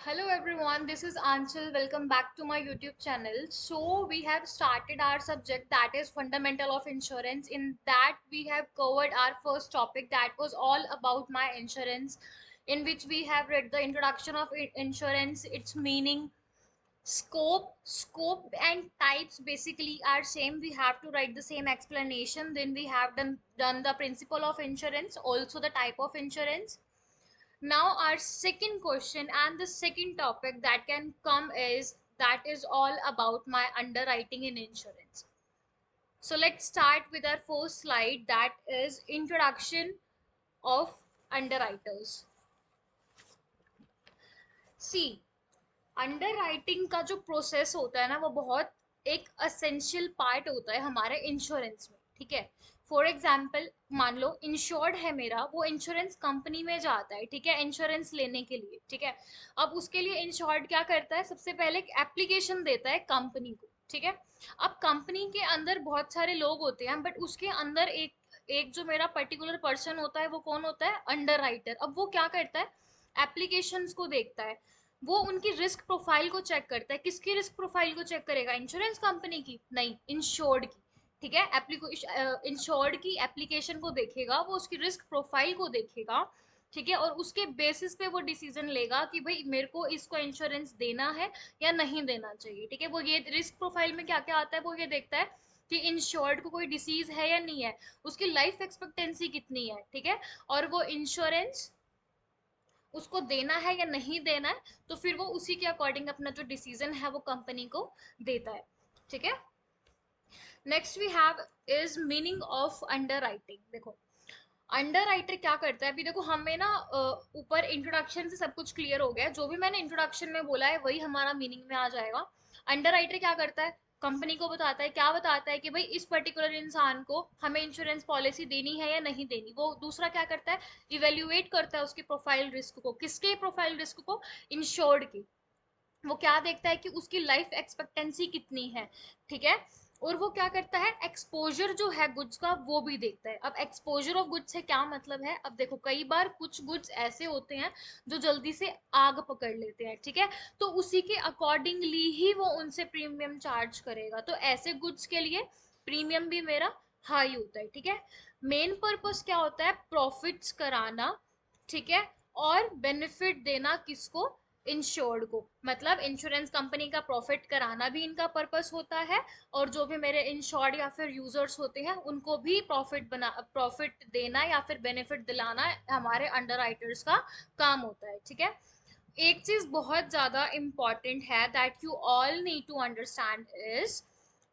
Hello everyone, this is Anchal. Welcome back to my YouTube channel. So we have started our subject that is fundamental of insurance. In that we have covered our first topic that was all about my insurance, in which we have read the introduction of insurance, its meaning, scope and types basically are same. We have to write the same explanation. Then we have done the principle of insurance, also the type of insurance. Now our second question and the second topic that can come is that is all about my underwriting in insurance. So let's start with our first slide, that is introduction of underwriters. See, underwriting का जो process होता है ना, वो बहुत एक essential part होता है हमारे इंश्योरेंस में। ठीक है, फॉर एग्जाम्पल मान लो इंश्योर्ड है मेरा, वो इंश्योरेंस कंपनी में जाता है, ठीक है, इंश्योरेंस लेने के लिए। ठीक है, अब उसके लिए इंश्योर्ड क्या करता है, सबसे पहले एक एप्लीकेशन देता है कंपनी को। ठीक है, अब कंपनी के अंदर बहुत सारे लोग होते हैं, बट उसके अंदर एक एक जो मेरा पर्टिकुलर पर्सन होता है, वो कौन होता है, अंडर। अब वो क्या करता है, एप्लीकेशंस को देखता है, वो उनकी रिस्क प्रोफाइल को चेक करता है। किसकी रिस्क प्रोफाइल को चेक करेगा, इंश्योरेंस कंपनी की नहीं, इंश्योर्ड की। ठीक है, इंश्योर्ड की एप्लीकेशन को देखेगा, वो उसकी रिस्क प्रोफाइल को देखेगा। ठीक है, और उसके बेसिस पे वो डिसीजन लेगा कि भाई मेरे को इसको इंश्योरेंस देना है या नहीं देना चाहिए। ठीक है, वो ये रिस्क प्रोफाइल में क्या क्या आता है, वो ये देखता है कि इंश्योर्ड को कोई डिसीज है या नहीं है, उसकी लाइफ एक्सपेक्टेंसी कितनी है। ठीक है, और वो इंश्योरेंस उसको देना है या नहीं देना है, तो फिर वो उसी के अकॉर्डिंग अपना जो डिसीजन है वो कंपनी को देता है। ठीक है, next we have is meaning of under. देखो अंडर राइटर क्या करता है, अभी देखो हमें ना ऊपर इंट्रोडक्शन से सब कुछ क्लियर हो गया है, जो भी मैंने इंट्रोडक्शन में बोला है वही हमारा मीनिंग में आ जाएगा। अंडर राइटर क्या करता है, कंपनी को बताता है, क्या बताता है कि भाई इस पर्टिकुलर इंसान को हमें इंश्योरेंस पॉलिसी देनी है या नहीं देनी। वो दूसरा क्या करता है, इवेल्युएट करता है उसकी प्रोफाइल रिस्क को। किसके प्रोफाइल रिस्क को, इंश्योर्ड की। वो क्या देखता है कि उसकी लाइफ एक्सपेक्टेंसी कितनी है। ठीक है, और वो क्या करता है, एक्सपोजर जो है गुड्स का वो भी देखता है। अब एक्सपोजर ऑफ गुड्स से क्या मतलब है, अब देखो कई बार कुछ गुड्स ऐसे होते हैं जो जल्दी से आग पकड़ लेते हैं। ठीक है, तो उसी के अकॉर्डिंगली ही वो उनसे प्रीमियम चार्ज करेगा, तो ऐसे गुड्स के लिए प्रीमियम भी मेरा हाई होता है। ठीक है, मेन पर्पस क्या होता है, प्रॉफिट्स कराना। ठीक है, और बेनिफिट देना किसको, इंश्योर्ड को। मतलब इंश्योरेंस कंपनी का प्रॉफिट कराना भी इनका पर्पस होता है, और जो भी मेरे इंश्योर्ड या फिर यूजर्स होते हैं उनको भी प्रॉफिट देना या फिर बेनिफिट दिलाना हमारे अंडर का काम होता है। ठीक है, एक चीज बहुत ज्यादा इंपॉर्टेंट है that you all need to understand is,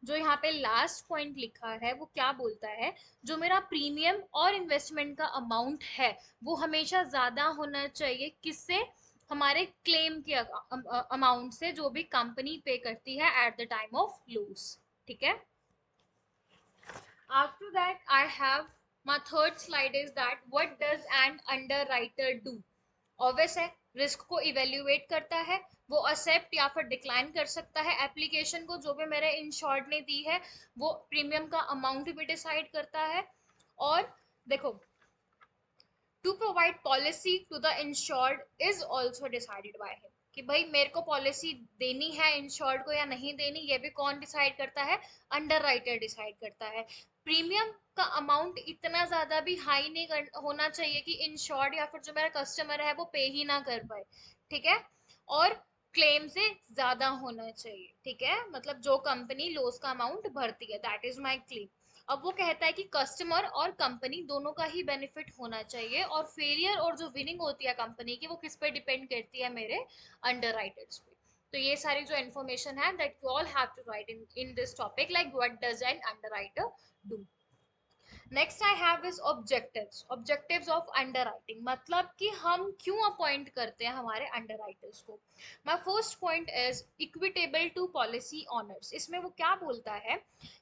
जो यहाँ पे लास्ट पॉइंट लिखा है वो क्या बोलता है, जो मेरा प्रीमियम और इन्वेस्टमेंट का अमाउंट है वो हमेशा ज्यादा होना चाहिए, किससे, हमारे क्लेम के अमाउंट से, जो भी कंपनी पे करती है at the time of loss. ठीक है, after that I have my third slide is that what does an underwriter do. Obvious है, रिस्क को इवेल्युएट करता है, वो एक्सेप्ट या फिर डिक्लाइन कर सकता है एप्लीकेशन को जो भी मेरे इंश्योर्ड ने दी है, वो प्रीमियम का अमाउंट भी डिसाइड करता है। और देखो, to provide policy to the insured is also decided by him, कि भाई मेरे को पॉलिसी देनी है इंश्योर्ड को या नहीं देनी, ये भी कौन डिसाइड करता है, अंडर डिसाइड करता है। प्रीमियम का अमाउंट इतना ज्यादा भी हाई नहीं होना चाहिए कि इंश्योर्ड या फिर जो मेरा कस्टमर है वो पे ही ना कर पाए। ठीक है, और क्लेम से ज्यादा होना चाहिए। ठीक है, मतलब जो कंपनी लॉस का अमाउंट भरती है, दैट इज माई क्लेम। अब वो कहता है कि कस्टमर और कंपनी दोनों का ही बेनिफिट होना चाहिए, और फेलियर और जो विनिंग होती है कंपनी की वो किस पे डिपेंड करती है, मेरे अंडरराइटर्स पे। तो ये सारी जो इन्फॉर्मेशन है that you all have to write in this topic, like what does an underwriter do. Next I have is objectives. Objectives of underwriting, मतलब कि हम क्यों अपॉइंट करते हैं हमारे अंडरराइटर्स को। My first point is equitable to policy owners. इसमें वो क्या बोलता है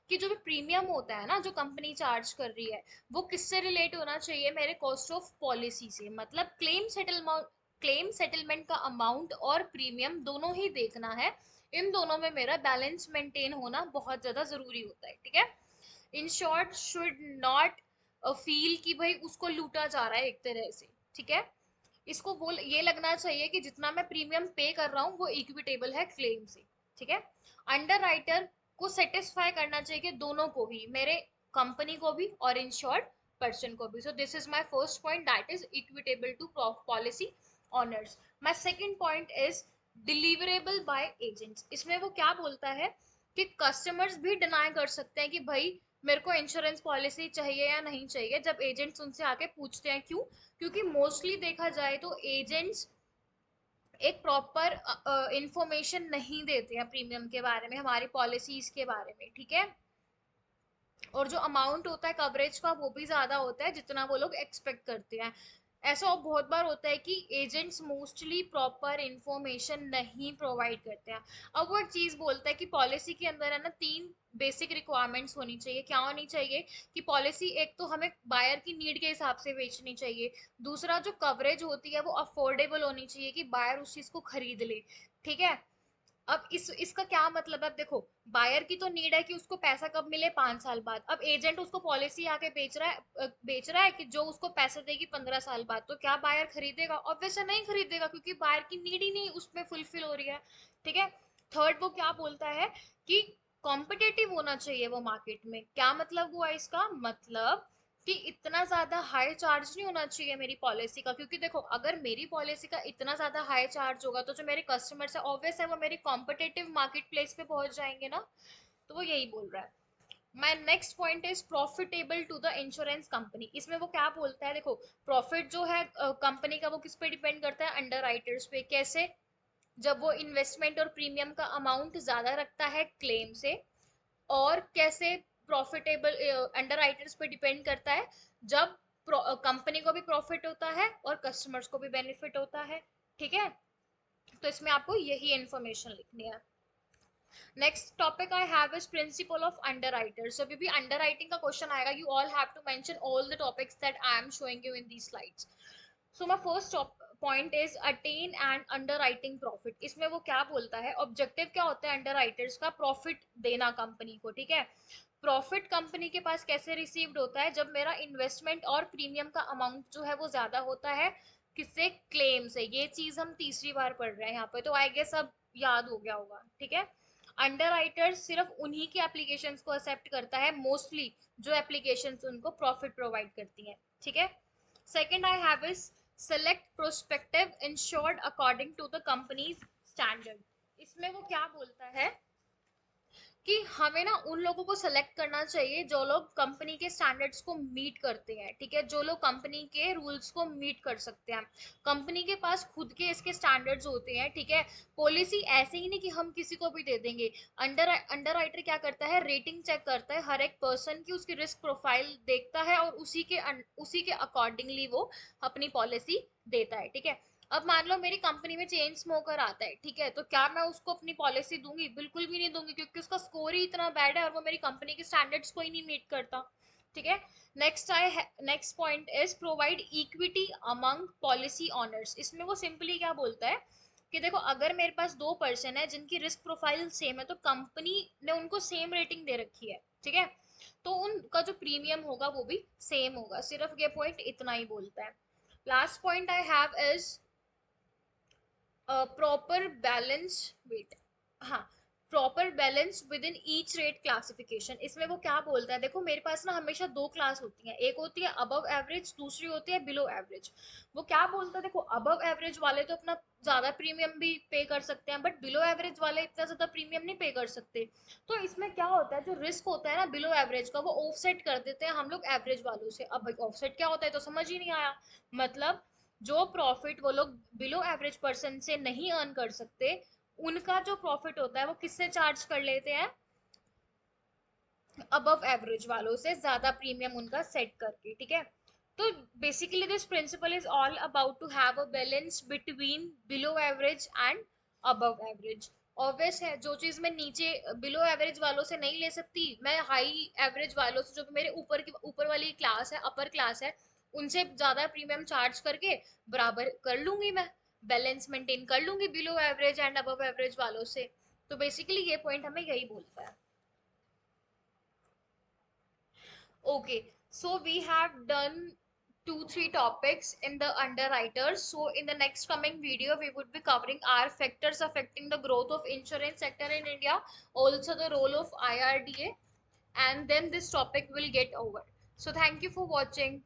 कि जो भी प्रीमियम होता है ना, जो कंपनी चार्ज कर रही है, वो किससे रिलेट होना चाहिए, मेरे कॉस्ट ऑफ पॉलिसी से। मतलब क्लेम सेटलमेंट का अमाउंट और प्रीमियम दोनों ही देखना है, इन दोनों में मेरा बैलेंस मेंटेन होना बहुत ज्यादा जरूरी होता है। ठीक है, in short should not feel कि भाई उसको लूटा जा रहा है एक तरह से। ठीक है, इसको वो ये लगना चाहिए कि जितना मैं प्रीमियम पे कर रहा हूँ वो इक्विटेबल है क्लेम से, ठीक है। अंडर राइटर को सेटिस्फाई करना चाहिए कि दोनों को ही, मेरे कंपनी को भी और इंश्योर्ड पर्सन को भी। So this is my first point, that is equitable to policy owners. My second point is deliverable by agents. इसमें वो क्या बोलता है कि कस्टमर्स भी डिनाई कर सकते हैं कि भाई मेरे को इंश्योरेंस पॉलिसी चाहिए या नहीं चाहिए, जब एजेंट्स उनसे आके पूछते हैं। क्यों? क्योंकि मोस्टली देखा जाए तो एजेंट्स एक प्रॉपर इंफॉर्मेशन नहीं देते हैं प्रीमियम के बारे में, हमारी पॉलिसीज के बारे में, ठीक है। और जो अमाउंट होता है कवरेज का वो भी ज्यादा होता है जितना वो लोग एक्सपेक्ट करते हैं। ऐसा बहुत बार होता है कि एजेंट्स मोस्टली प्रॉपर इंफॉर्मेशन नहीं प्रोवाइड करते हैं। अब वो एक चीज बोलता है कि पॉलिसी के अंदर है ना, तीन बेसिक रिक्वायरमेंट्स होनी चाहिए। क्या होनी चाहिए? कि पॉलिसी एक तो हमें बायर की नीड के हिसाब से बेचनी चाहिए। दूसरा जो कवरेज होती है वो अफोर्डेबल होनी चाहिए कि बायर उस चीज को खरीद ले, ठीक है। अब इसका क्या मतलब है? अब देखो, बायर की तो नीड है कि उसको पैसा कब मिले, 5 साल बाद। अब एजेंट उसको पॉलिसी आके बेच रहा है कि जो उसको पैसा देगी 15 साल बाद, तो क्या बायर खरीदेगा? ऑब्वियसली नहीं खरीदेगा, क्योंकि बायर की नीड ही नहीं उसमें फुलफिल हो रही है, ठीक है। थर्ड, वो क्या बोलता है कि कॉम्पिटेटिव होना चाहिए वो मार्केट में। क्या मतलब हुआ इसका? मतलब कि इतना ज्यादा हाई चार्ज नहीं होना चाहिए मेरी पॉलिसी का, क्योंकि देखो अगर मेरी पॉलिसी का इतना ज्यादा हाई चार्ज होगा तो जो मेरे कस्टमर्स है ऑब्वियस है वो मेरी कॉम्पिटेटिव मार्केट प्लेस पे पहुंच जाएंगे ना। तो वो यही बोल रहा है। My next point is profitable to the insurance company. इसमें वो क्या बोलता है? देखो, प्रॉफिट जो है कंपनी का वो किस पे डिपेंड करता है? अंडर राइटर्स पे। कैसे? जब वो इन्वेस्टमेंट और प्रीमियम का अमाउंट ज्यादा रखता है क्लेम से। और कैसे प्रॉफिटेबल अंडर राइटर्स पे डिपेंड करता है? जब कंपनी को भी प्रॉफिट होता है और कस्टमर्स को भी बेनिफिट होता है, ठीक है। तो इसमें आपको यही इंफॉर्मेशन लिखनी है। Next topic I have is principle of underwriters. जब भी अंडर राइटिंग का क्वेश्चन आएगा, you all have to mention all the topics that I am showing you in the slides. So my first point is attain and underwriting profit. इसमें वो क्या बोलता है? Objective क्या होता है अंडर राइटर्स का? प्रॉफिट देना कंपनी को, ठीक है। प्रॉफिट कंपनी के पास कैसे रिसीव्ड होता है? जब मेरा इन्वेस्टमेंट और प्रीमियम का अमाउंट जो है वो ज्यादा होता है। किससे? क्लेम से। ये चीज हम तीसरी बार पढ़ रहे हैं यहाँ पे, तो आई गेस अब याद हो गया होगा, ठीक है। अंडर राइटर सिर्फ उन्हीं की एप्लीकेशंस को एक्सेप्ट करता है मोस्टली जो एप्लीकेशंस उनको प्रॉफिट प्रोवाइड करती हैं, ठीक है। Second I have is select prospective insured according to the company's standard. इसमें वो क्या बोलता है कि हमें ना उन लोगों को सेलेक्ट करना चाहिए जो लोग कंपनी के स्टैंडर्ड्स को मीट करते हैं, ठीक है। जो लोग कंपनी के रूल्स को मीट कर सकते हैं। कंपनी के पास खुद के इसके स्टैंडर्ड्स होते हैं, ठीक है। पॉलिसी ऐसे ही नहीं कि हम किसी को भी दे देंगे। अंडर राइटर क्या करता है? रेटिंग चेक करता है हर एक पर्सन की, उसकी रिस्क प्रोफाइल देखता है और उसी के अकॉर्डिंगली वो अपनी पॉलिसी देता है, ठीक है। अब मान लो मेरी कंपनी में चेन स्मोकर आता है, ठीक है, तो क्या मैं उसको अपनी पॉलिसी दूंगी? बिल्कुल भी नहीं दूंगी, क्योंकि उसका स्कोर ही इतना बैड है और वो मेरी कंपनी के स्टैंडर्ड्स को ही नहीं मीट करता, ठीक है। Next point is provide equity among policy owners. इसमें वो सिंपली क्या बोलता है कि देखो अगर मेरे पास दो पर्सन है जिनकी रिस्क प्रोफाइल सेम है, तो कंपनी ने उनको सेम रेटिंग दे रखी है, ठीक है, तो उनका जो प्रीमियम होगा वो भी सेम होगा। सिर्फ ये पॉइंट इतना ही बोलता है। Last point I have is proper balance, wait, हाँ, proper balance within each rate classification. इसमें वो क्या बोलता है? देखो मेरे पास ना हमेशा दो क्लास होती हैं, एक होती है अबव एवरेज, दूसरी होती है बिलो एवरेज। वो क्या बोलता है? देखो अबव एवरेज वाले तो अपना ज्यादा प्रीमियम भी पे कर सकते हैं, बट बिलो एवरेज वाले इतना ज्यादा प्रीमियम नहीं पे कर सकते। तो इसमें क्या होता है, जो रिस्क होता है ना बिलो एवरेज का, वो ऑफसेट कर देते हैं हम लोग एवरेज वालों से। अब भाई ऑफसेट क्या होता है तो समझ ही नहीं आया। मतलब जो प्रॉफिट वो लोग बिलो एवरेज पर्सन से नहीं अर्न कर सकते, उनका जो प्रॉफिट होता है वो किससे चार्ज कर लेते हैं? अबव एवरेज वालों से ज्यादा प्रीमियम उनका सेट करके, ठीक है। तो basically this principle is all about to have a balance between below average and above average. Obvious है, जो चीज मैं नीचे बिलो एवरेज वालों से नहीं ले सकती, मैं हाई एवरेज वालों से, जो मेरे ऊपर वाली क्लास है, अपर क्लास है, उनसे ज्यादा प्रीमियम चार्ज करके बराबर कर लूंगी मैं, बैलेंस मेंटेन कर लूंगी below average and above average वालों से। तो बेसिकली ये पॉइंट हमें यही बोलता है। Okay, so we have done 2-3 topics in the underwriters. So in the next coming video, we would be covering our factors affecting the growth of insurance sector in India, also the role of IRDA, and then this topic will get over. So thank you for watching.